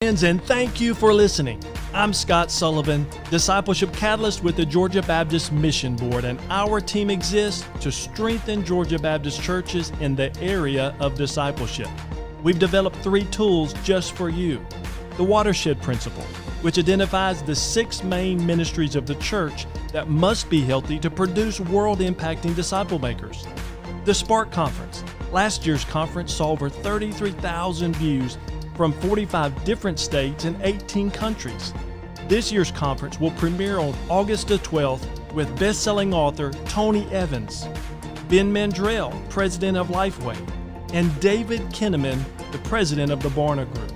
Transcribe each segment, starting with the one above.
Friends, and thank you for listening. I'm Scott Sullivan, Discipleship Catalyst with the Georgia Baptist Mission Board, and our team exists to strengthen Georgia Baptist churches in the area of discipleship. We've developed 3 tools just for you. The Watershed Principle, which identifies the 6 main ministries of the church that must be healthy to produce world-impacting disciple makers. The Spark Conference. Last year's conference saw over 33,000 views from 45 different states and 18 countries. This year's conference will premiere on August the 12th with best-selling author Tony Evans, Ben Mandrell, president of Lifeway, and David Kinnaman, the president of the Barna Group.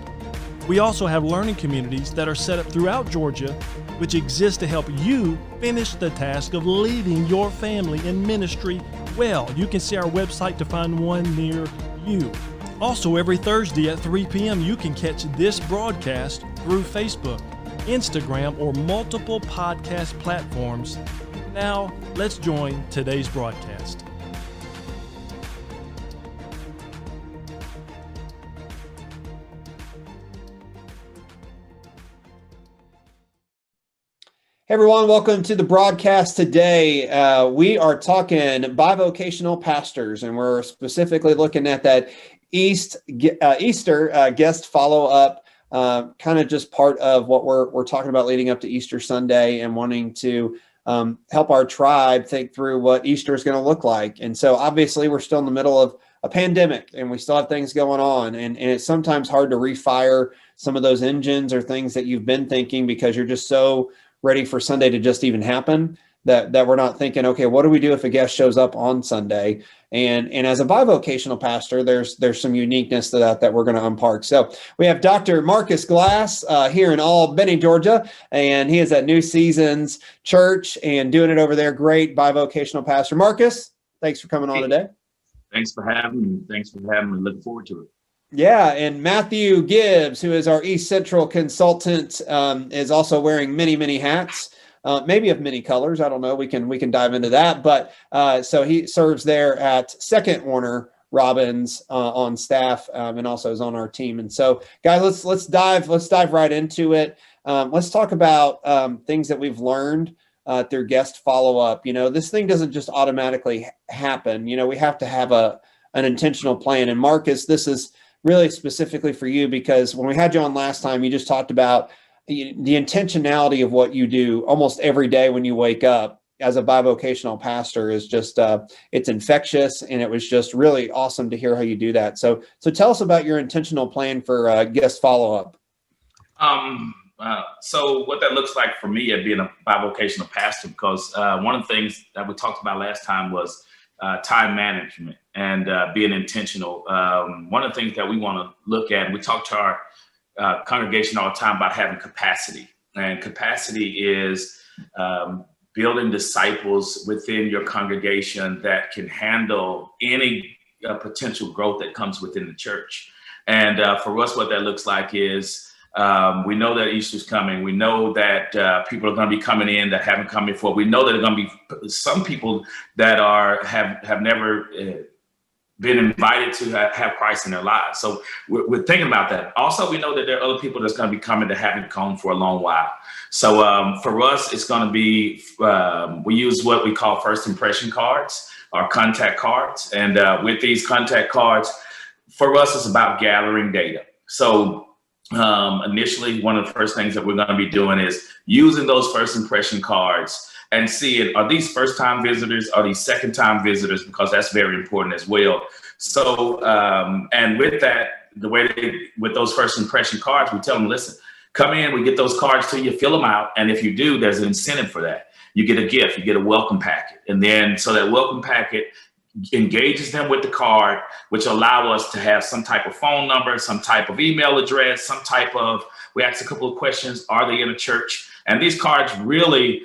We also have learning communities that are set up throughout Georgia, which exist to help you finish the task of leading your family in ministry well. You can see our website to find one near you. Also, every Thursday at 3 p.m., you can catch this broadcast through Facebook, Instagram, or multiple podcast platforms. Now, let's join today's broadcast. Hey everyone, welcome to the broadcast today. We are talking bivocational pastors, and we're specifically looking at that Easter guest follow-up, kind of just part of what we're talking about leading up to Easter Sunday and wanting to help our tribe think through what Easter is going to look like. And so obviously we're still in the middle of a pandemic and we still have things going on, and it's sometimes hard to refire some of those engines or things that you've been thinking because you're just so ready for Sunday to just even happen that we're not thinking, okay, what do we do if a guest shows up on Sunday? And as a bivocational pastor, there's some uniqueness to that we're going to unpack. So we have Dr. Marcus Glass here in Albany, Georgia, and he is at New Seasons Church and doing it over there. Great bivocational pastor. Marcus, thanks for coming on today. Thanks for having me. Looking forward to it. Yeah, and Matthew Gibbs, who is our East Central consultant, is also wearing many hats. Maybe of many colors. I don't know. We can dive into that. But so he serves there at Second Warner Robins on staff and also is on our team. And so, guys, let's dive right into it. Let's talk about things that we've learned through guest follow-up. You know, this thing doesn't just automatically happen. You know, we have to have an intentional plan. And Marcus, this is really specifically for you because when we had you on last time, you just talked about the intentionality of what you do almost every day when you wake up as a bivocational pastor is just, it's infectious, and it was just really awesome to hear how you do that. So tell us about your intentional plan for guest follow-up. So what that looks like for me at being a bivocational pastor, because one of the things that we talked about last time was time management and being intentional. One of the things that we want to look at, and we talk to our congregation all the time about having capacity, and capacity is building disciples within your congregation that can handle any potential growth that comes within the church. And for us, what that looks like is we know that Easter's coming. We know that people are going to be coming in that haven't come before. We know that there are going to be some people that have never been invited to have Christ in their lives. So we're thinking about that. Also, we know that there are other people that's going to be coming that haven't come for a long while. So for us, it's going to be, we use what we call first impression cards or contact cards. And with these contact cards, for us, it's about gathering data. So initially, one of the first things that we're going to be doing is using those first impression cards and seeing, are these first-time visitors, are these second-time visitors, because that's very important as well. So, and with that, with those first impression cards, we tell them, listen, come in, we get those cards to you, fill them out, and if you do, there's an incentive for that. You get a gift, you get a welcome packet, and then so that welcome packet engages them with the card, which allow us to have some type of phone number, some type of email address, we ask a couple of questions, are they in a church? And these cards really,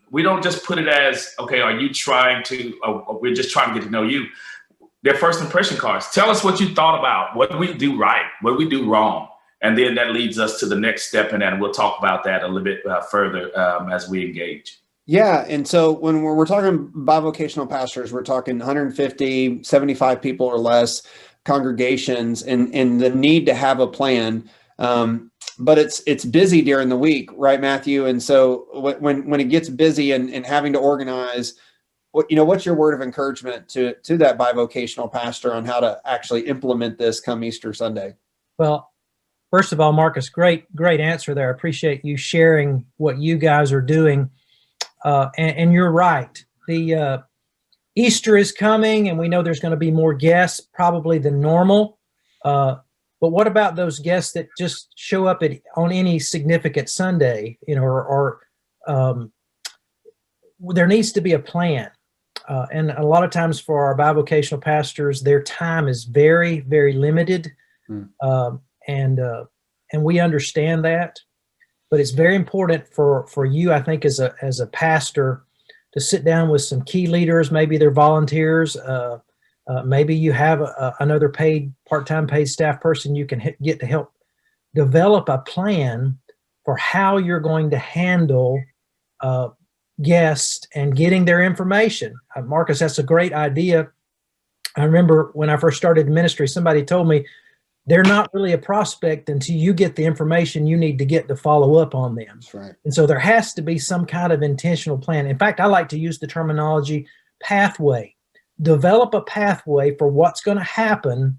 we don't just put it as, okay, are you trying to, we're just trying to get to know you. They're first impression cards. Tell us what you thought about, what do we do right, what do we do wrong? And then that leads us to the next step in that, and we'll talk about that a little bit further as we engage. Yeah. And so when we're talking bivocational pastors, we're talking 150, 75 people or less congregations, and the need to have a plan. But it's busy during the week, right, Matthew? And so when it gets busy and having to organize, what's your word of encouragement to that bivocational pastor on how to actually implement this come Easter Sunday? Well, first of all, Marcus, great answer there. I appreciate you sharing what you guys are doing. And you're right. The Easter is coming, and we know there's going to be more guests probably than normal. But what about those guests that just show up on any significant Sunday, or there needs to be a plan. And a lot of times for our bivocational pastors, their time is very, very limited. And we understand that, but it's very important for you, I think, as a pastor, to sit down with some key leaders. Maybe they're volunteers. Maybe you have another part-time paid staff person you can get to help develop a plan for how you're going to handle guests and getting their information. Marcus, that's a great idea. I remember when I first started ministry, somebody told me they're not really a prospect until you get the information you need to get to follow up on them. That's right. And so there has to be some kind of intentional plan. In fact, I like to use the terminology pathway. Develop a pathway for what's going to happen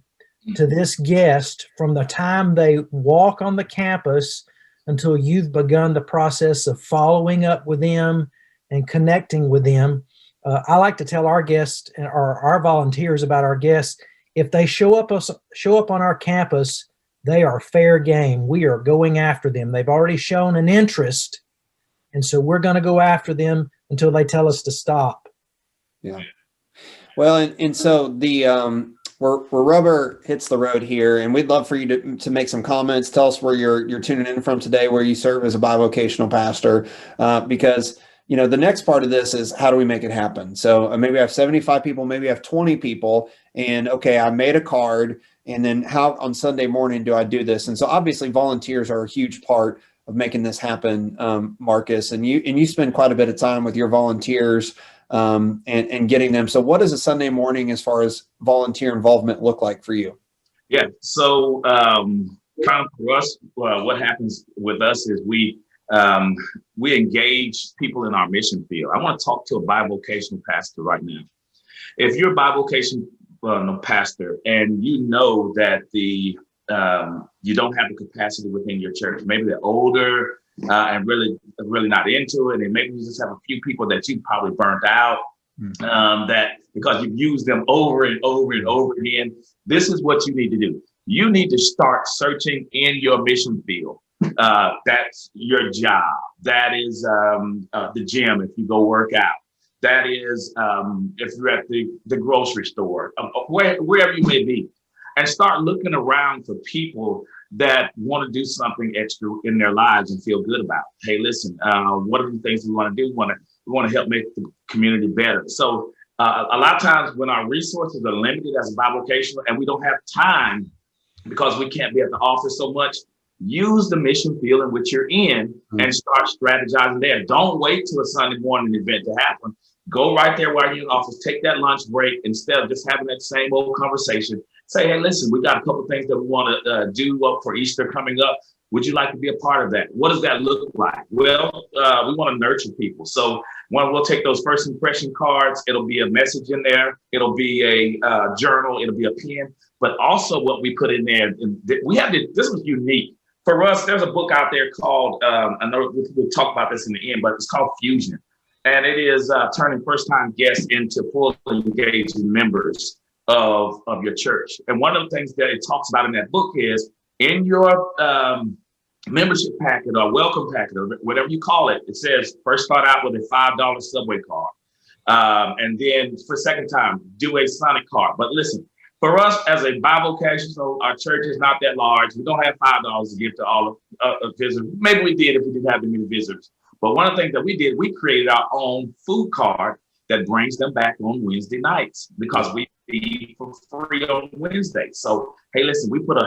to this guest from the time they walk on the campus until you've begun the process of following up with them and connecting with them. I like to tell our guests or our volunteers about our guests, if they show up on our campus, they are fair game. We are going after them. They've already shown an interest, and so we're going to go after them until they tell us to stop. Yeah. Well, and so where rubber hits the road here, and we'd love for you to make some comments. Tell us where you're tuning in from today, where you serve as a bivocational pastor, because the next part of this is how do we make it happen? So maybe I have 75 people, maybe I have 20 people, and okay, I made a card, and then how on Sunday morning do I do this? And so obviously volunteers are a huge part of making this happen, Marcus, and you spend quite a bit of time with your volunteers and getting them. So what does a Sunday morning as far as volunteer involvement look like for you? Yeah. So kind of for us, what happens with us is we engage people in our mission field. I want to talk to a bivocational pastor right now. If you're a bivocational pastor and you know that you don't have the capacity within your church, maybe they're older and really not into it, and maybe you just have a few people that you probably burnt out, that because you've used them over and over and over again. This is what you need to do. You need to start searching in your mission field. That's your job. That is the gym if you go work out. That is if you're at the grocery store, wherever you may be, and start looking around for people that want to do something extra in their lives and feel good about. Hey, listen, what are the things we want to do? We want to help make the community better. So a lot of times when our resources are limited as a bivocational and we don't have time because we can't be at the office so much, use the mission field in which you're in and start strategizing there. Don't wait till a Sunday morning event to happen. Go right there while you're in the office, take that lunch break instead of just having that same old conversation. Say, hey, listen, we got a couple of things that we want to do for Easter coming up. Would you like to be a part of that? What does that look like? Well, we want to nurture people. So we'll take those first impression cards. It'll be a message in there. It'll be a journal. It'll be a pen. But also what we put in there, this was unique. For us, there's a book out there called, I know we'll talk about this in the end, but it's called Fusion. And it is turning first-time guests into fully engaged members of your church. And one of the things that it talks about in that book is in your membership packet or welcome packet or whatever you call it, it says first start out with a $5 subway card. And then for second time, do a Sonic card. But listen, for us as a bivocational, our church is not that large. We don't have $5 to give to all of visitors. Maybe we did if we didn't have that many visitors. But one of the things that we did, we created our own food card that brings them back on Wednesday nights because we feed for free on Wednesday. So, hey, listen, we put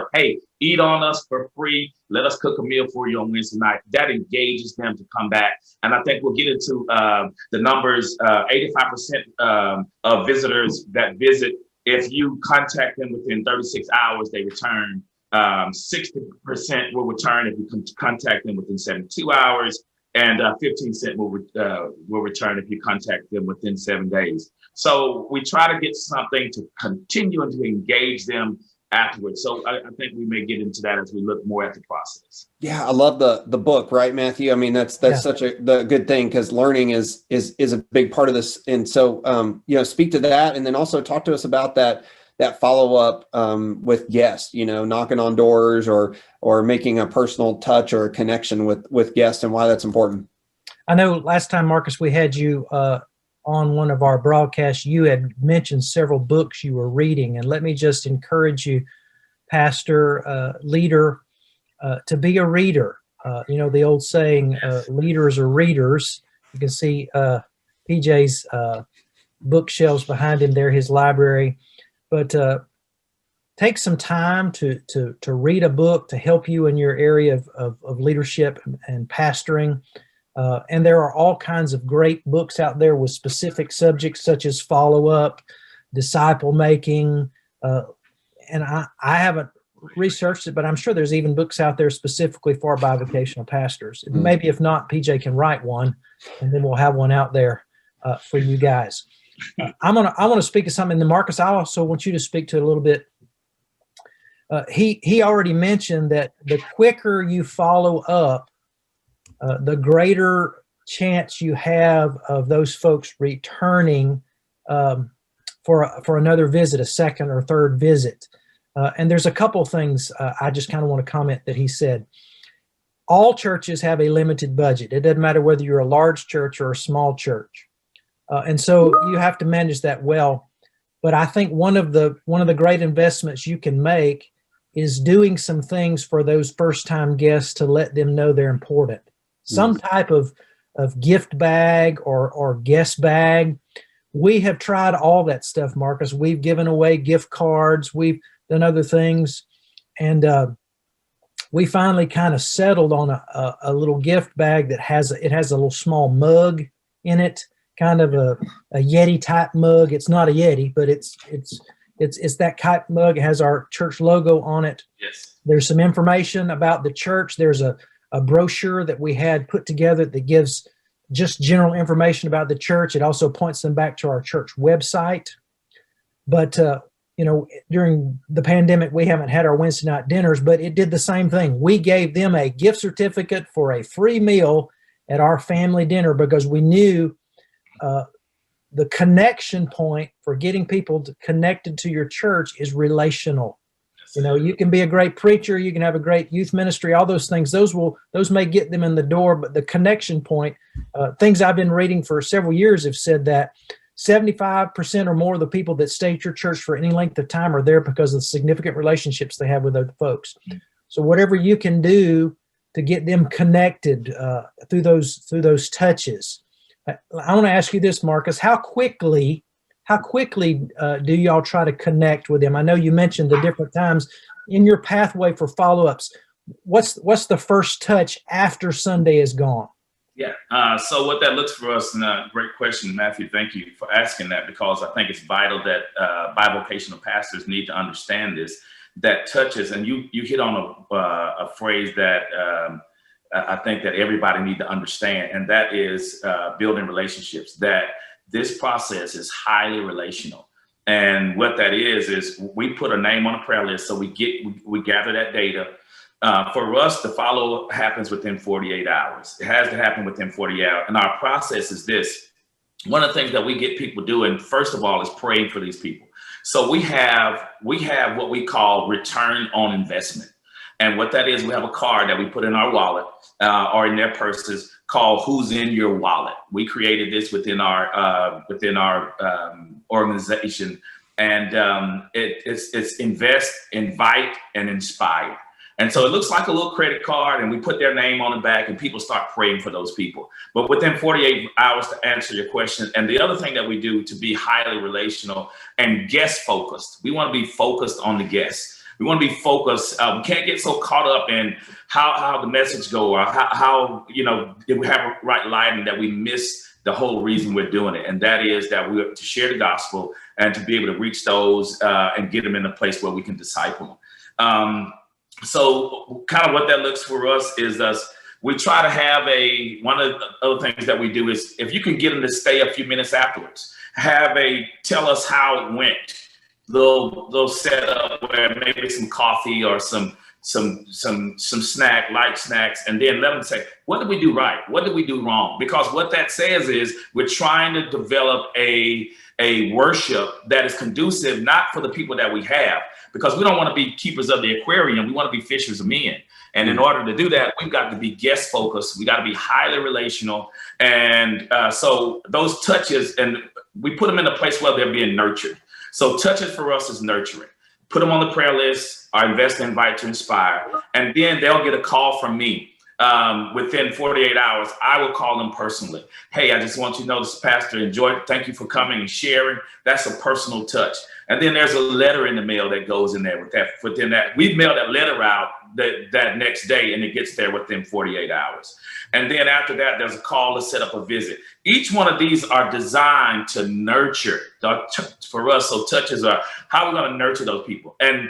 eat on us for free. Let us cook a meal for you on Wednesday night. That engages them to come back. And I think we'll get into the numbers, 85% of visitors that visit, if you contact them within 36 hours, they return 60% will return if you contact them within 72 hours, and 15% will return if you contact them within 7 days. So we try to get something to continue and to engage them afterwards. So I think we may get into that as we look more at the process. Yeah, I love the book, right, Matthew? I mean, that's such the good thing, because learning is a big part of this. And so, speak to that, and then also talk to us about that follow-up with guests, knocking on doors or making a personal touch or a connection with guests, and why that's important. I know last time, Marcus, we had you on one of our broadcasts, you had mentioned several books you were reading, and let me just encourage you, pastor, leader, to be a reader. The old saying, leaders are readers. You can see PJ's bookshelves behind him there, his library. But take some time to read a book to help you in your area of leadership and pastoring. And there are all kinds of great books out there with specific subjects such as Followup, disciple making. And I haven't researched it, but I'm sure there's even books out there specifically for bivocational pastors. Maybe if not, PJ can write one, and then we'll have one out there for you guys. I want to speak to something. And Marcus, I also want you to speak to it a little bit. He already mentioned that the quicker you follow up, the greater chance you have of those folks returning for another visit, a second or third visit. And there's a couple of things I just kind of want to comment that he said. All churches have a limited budget. It doesn't matter whether you're a large church or a small church. And so you have to manage that well. But I think one of the great investments you can make is doing some things for those first-time guests to let them know they're important. Some type of gift bag or guest bag. We have tried all that stuff, Marcus. We've given away gift cards. We've done other things. And we finally kind of settled on a little gift bag that has a little small mug in it, kind of a Yeti type mug. It's not a Yeti, but it's that type mug. It has our church logo on it. Yes. There's some information about the church. There's a brochure that we had put together that gives just general information about the church. It also points them back to our church website. But, during the pandemic, we haven't had our Wednesday night dinners, but it did the same thing. We gave them a gift certificate for a free meal at our family dinner because we knew the connection point for getting people connected to your church is relational. You can be a great preacher, you can have a great youth ministry, all those things. Those may get them in the door, but the connection point, things I've been reading for several years have said that 75% or more of the people that stay at your church for any length of time are there because of the significant relationships they have with other folks. So whatever you can do to get them connected through those touches. I want to ask you this, Marcus. How quickly do y'all try to connect with them? I know you mentioned the different times in your pathway for follow-ups. What's the first touch after Sunday is gone? Yeah. So what that looks for us, and great question, Matthew. Thank you for asking that, because I think it's vital that bivocational pastors need to understand this. That touches, and you hit on a phrase that I think that everybody need to understand, and that is building relationships. That this process is highly relational, and what that is we put a name on a prayer list, so we gather that data. For us, the follow happens within 48 hours. It has to happen within 48 hours, and our process is this. One of the things that we get people doing, first of all, is praying for these people. So we have what we call return on investment. And what that is, we have a card that we put in our wallet or in their purses called "Who's in Your Wallet." We created this within our organization, and it's invest, invite, and inspire. And so it looks like a little credit card, and we put their name on the back, and people start praying for those people. But within 48 hours, to answer your question, and the other thing that we do to be highly relational and guest focused, we want to be focused on the guests. We want to be focused. We can't get so caught up in how the message go, or how if we have right lighting, that we miss the whole reason we're doing it. And that is that we're to share the gospel and to be able to reach those and get them in a place where we can disciple them. So kind of what that looks for us is we try to have one of the other things that we do is if you can get them to stay a few minutes afterwards, tell us how it went. They'll set up where maybe some coffee or some light snacks, and then let them say, what did we do right? What did we do wrong? Because what that says is we're trying to develop a worship that is conducive, not for the people that we have, because we don't want to be keepers of the aquarium. We want to be fishers of men. And in order to do that, we've got to be guest focused. We got to be highly relational. And so those touches, and we put them in a place where they're being nurtured. So touches for us is nurturing. Put them on the prayer list, or invest, invite to inspire. And then they'll get a call from me. Within 48 hours, I will call them personally. Hey, I just want you to know this pastor enjoyed. Thank you for coming and sharing. That's a personal touch. And then there's a letter in the mail that goes in there with that. Within that, we mail that letter out that next day, and it gets there within 48 hours. And then after that, there's a call to set up a visit. Each one of these are designed to nurture for us. So touches are how we're going to nurture those people. And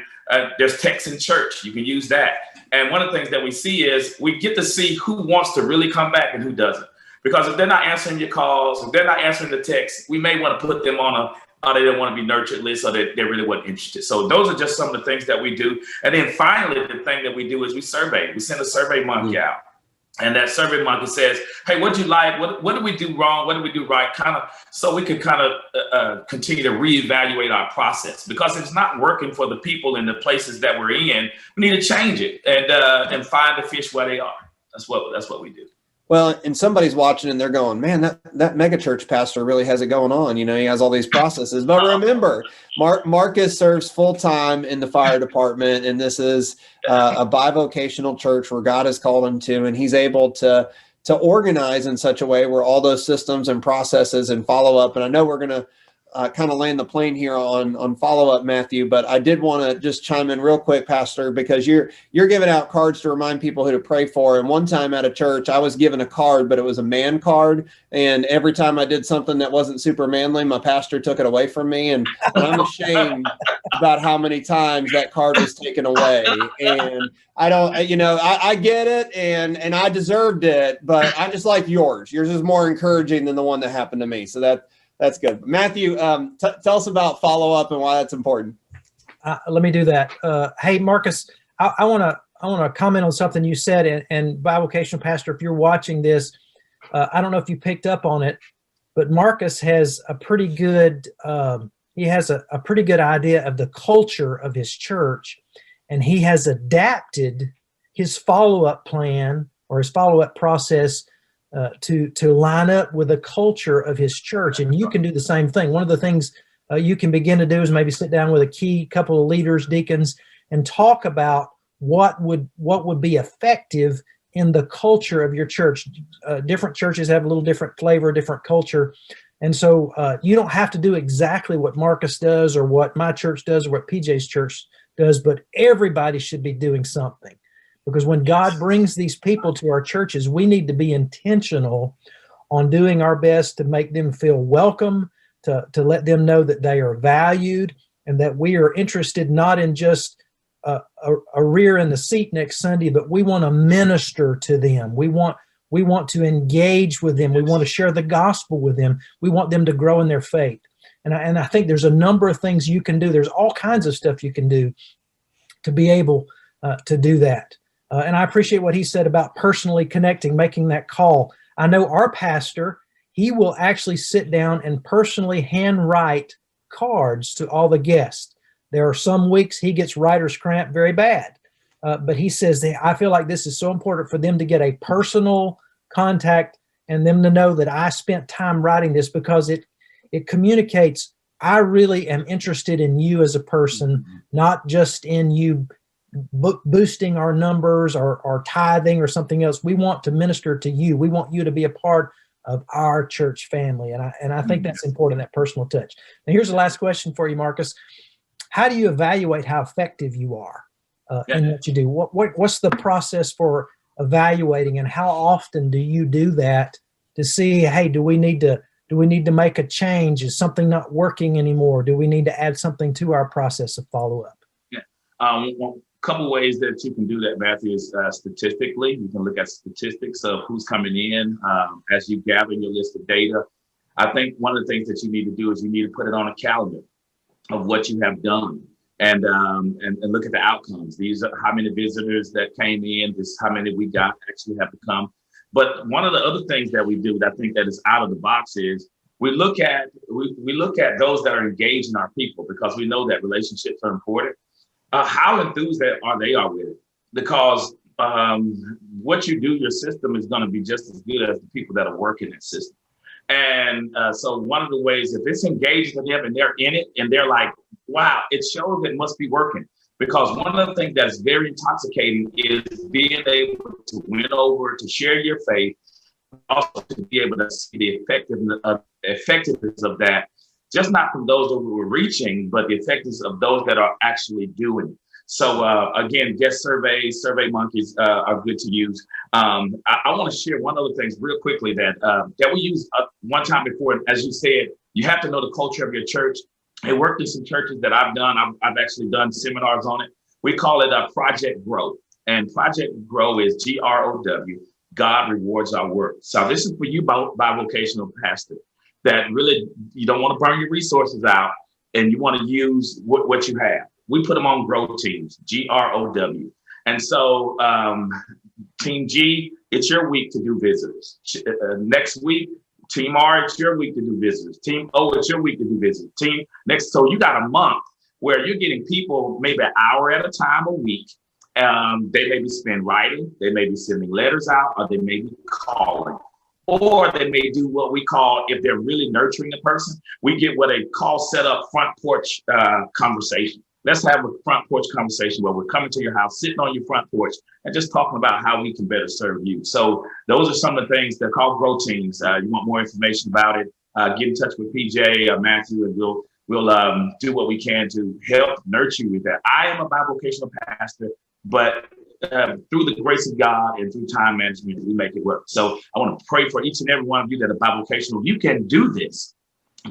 there's text in church. You can use that. And one of the things that we see is we get to see who wants to really come back and who doesn't. Because if they're not answering your calls, if they're not answering the text, we may want to put them on they don't want to be nurtured list, or they really weren't interested. So those are just some of the things that we do. And then finally, the thing that we do is we survey. We send a survey monkey out. And that survey monkey says, hey, what did you like? What did we do wrong? What did we do right? So we can continue to reevaluate our process. Because if it's not working for the people in the places that we're in, we need to change it and find the fish where they are. That's what we do. Well, and somebody's watching and they're going, man, that mega church pastor really has it going on. He has all these processes. But remember, Marcus serves full time in the fire department, and this is a bivocational church where God has called him to, and he's able to organize in such a way where all those systems and processes and follow up. And I know we're going to kind of land the plane here on follow up, Matthew, but I did want to just chime in real quick, Pastor, because you're giving out cards to remind people who to pray for. And one time at a church, I was given a card, but it was a man card. And every time I did something that wasn't super manly, my pastor took it away from me. And I'm ashamed about how many times that card was taken away. And I don't, I get it and I deserved it, but I just like yours. Yours is more encouraging than the one that happened to me. So that's good. Matthew, tell us about follow-up and why that's important. Let me do that. Hey, Marcus, I want to comment on something you said. And bivocational pastor, if you're watching this, I don't know if you picked up on it, but Marcus has a pretty good a pretty good idea of the culture of his church, and he has adapted his follow-up plan or his follow-up process to line up with the culture of his church. And you can do the same thing. One of the things you can begin to do is maybe sit down with a key couple of leaders, deacons, and talk about what would be effective in the culture of your church. Different churches have a little different flavor, different culture. And so you don't have to do exactly what Marcus does or what my church does or what PJ's church does, but everybody should be doing something. Because when God brings these people to our churches, we need to be intentional on doing our best to make them feel welcome, to let them know that they are valued, and that we are interested not in just a rear in the seat next Sunday, but we want to minister to them. We want to engage with them. We want to share the gospel with them. We want them to grow in their faith. And I think there's a number of things you can do. There's all kinds of stuff you can do to be able to do that. And I appreciate what he said about personally connecting, making that call. I know our pastor, he will actually sit down and personally handwrite cards to all the guests. There are some weeks he gets writer's cramp very bad. But he says, I feel like this is so important for them to get a personal contact and them to know that I spent time writing this, because it communicates, I really am interested in you as a person, not just in you boosting our numbers or tithing or something else. We want to minister to you. We want you to be a part of our church family. And I think that's important, that personal touch. Now, here's the last question for you, Marcus. How do you evaluate how effective you are in what you do? What's the process for evaluating, and how often do you do that to see, hey, do we need to make a change? Is something not working anymore? Do we need to add something to our process of follow-up? Yeah. couple ways that you can do that, Matthew, is statistically. You can look at statistics of who's coming in as you gather your list of data. I think one of the things that you need to do is you need to put it on a calendar of what you have done and look at the outcomes. These are how many visitors that came in, this is how many we got actually have to come. But one of the other things that we do that I think that is out of the box is we look at those that are engaged in our people, because we know that relationships are important. How enthused are they with it? Because what you do, your system is going to be just as good as the people that are working that system. And so one of the ways, if it's engaged with them and they're in it and they're like, wow, it shows it must be working. Because one of the things that's very intoxicating is being able to win over, to share your faith, also to be able to see the effectiveness of that, just not from those that we're reaching, but the effectiveness of those that are actually doing. So again, guest surveys, Survey Monkeys are good to use. I want to share one other thing real quickly that we used one time before. As you said, you have to know the culture of your church. It worked in some churches that I've done. I've actually done seminars on it. We call it Project Grow. And Project Grow is GROW, God rewards our work. So this is for you, bivocational pastor, that really you don't want to burn your resources out and you want to use what you have. We put them on grow teams, GROW. And so Team G, it's your week to do visitors. Next week, Team R, it's your week to do visitors. Team O, it's your week to do visitors. So you got a month where you're getting people maybe an hour at a time a week. They may be spend writing, they may be sending letters out, or they may be calling. Or they may do what we call, if they're really nurturing the person, we get what they call set up front porch conversation. Let's have a front porch conversation where we're coming to your house, sitting on your front porch, and just talking about how we can better serve you. So those are some of the things they're called grow teams. You want more information about it, get in touch with PJ or Matthew, and we'll do what we can to help nurture you with that. I am a bivocational pastor, but through the grace of God and through time management, we make it work. So I want to pray for each and every one of you that are bivocational. You can do this.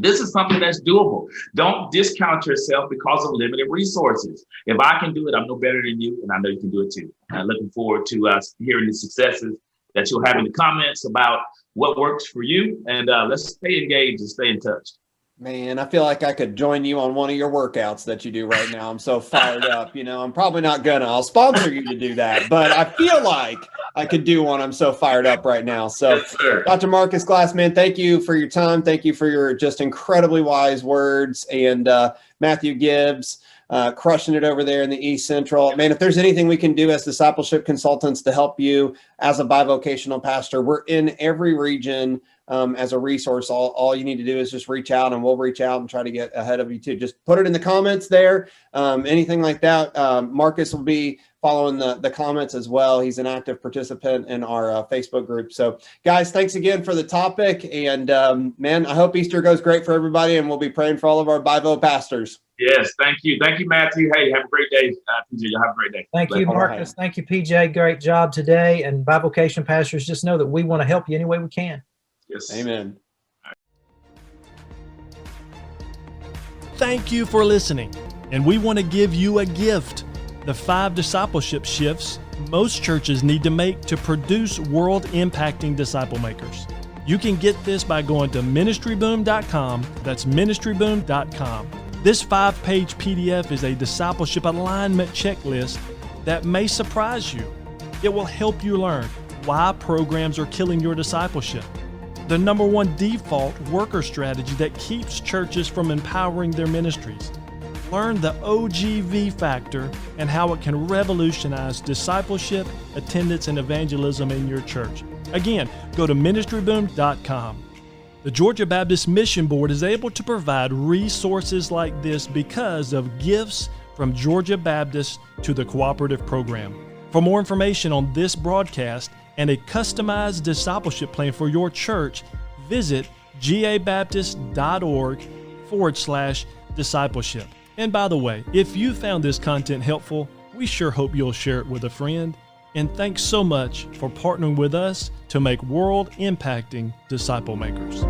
This is something that's doable. Don't discount yourself because of limited resources. If I can do it, I'm no better than you, and I know you can do it too. I'm looking forward to hearing the successes that you'll have in the comments about what works for you, and let's stay engaged and stay in touch. Man, I feel like I could join you on one of your workouts that you do right now. I'm so fired up. I'm probably not gonna. I'll sponsor you to do that, but I feel like I could do one. I'm so fired up right now. So, yes, Dr. Marcus Glass, man, thank you for your time. Thank you for your just incredibly wise words. And Matthew Gibbs, crushing it over there in the East Central. Man, if there's anything we can do as discipleship consultants to help you as a bivocational pastor, we're in every region. As a resource, all you need to do is just reach out, and we'll reach out and try to get ahead of you too. Just put it in the comments there. Anything like that. Marcus will be following the comments as well. He's an active participant in our Facebook group. So guys, thanks again for the topic. And man, I hope Easter goes great for everybody, and we'll be praying for all of our Bivo pastors. Yes, thank you. Thank you, Matthew. Hey, have a great day. PJ, you'll have a great day. Thank you, Marcus. Thank you, PJ. Great job today. And bivocation pastors, just know that we want to help you any way we can. Yes. Amen. Thank you for listening. And we want to give you a gift. The 5 discipleship shifts most churches need to make to produce world-impacting disciple makers. You can get this by going to ministryboom.com. That's ministryboom.com. This 5-page PDF is a discipleship alignment checklist that may surprise you. It will help you learn why programs are killing your discipleship, the number one default worker strategy that keeps churches from empowering their ministries. Learn the OGV factor and how it can revolutionize discipleship, attendance, and evangelism in your church. Again, go to ministryboom.com. The Georgia Baptist Mission Board is able to provide resources like this because of gifts from Georgia Baptist to the cooperative program. For more information on this broadcast and a customized discipleship plan for your church, visit gabaptist.org/discipleship. And by the way, if you found this content helpful, we sure hope you'll share it with a friend. And thanks so much for partnering with us to make world-impacting disciple makers.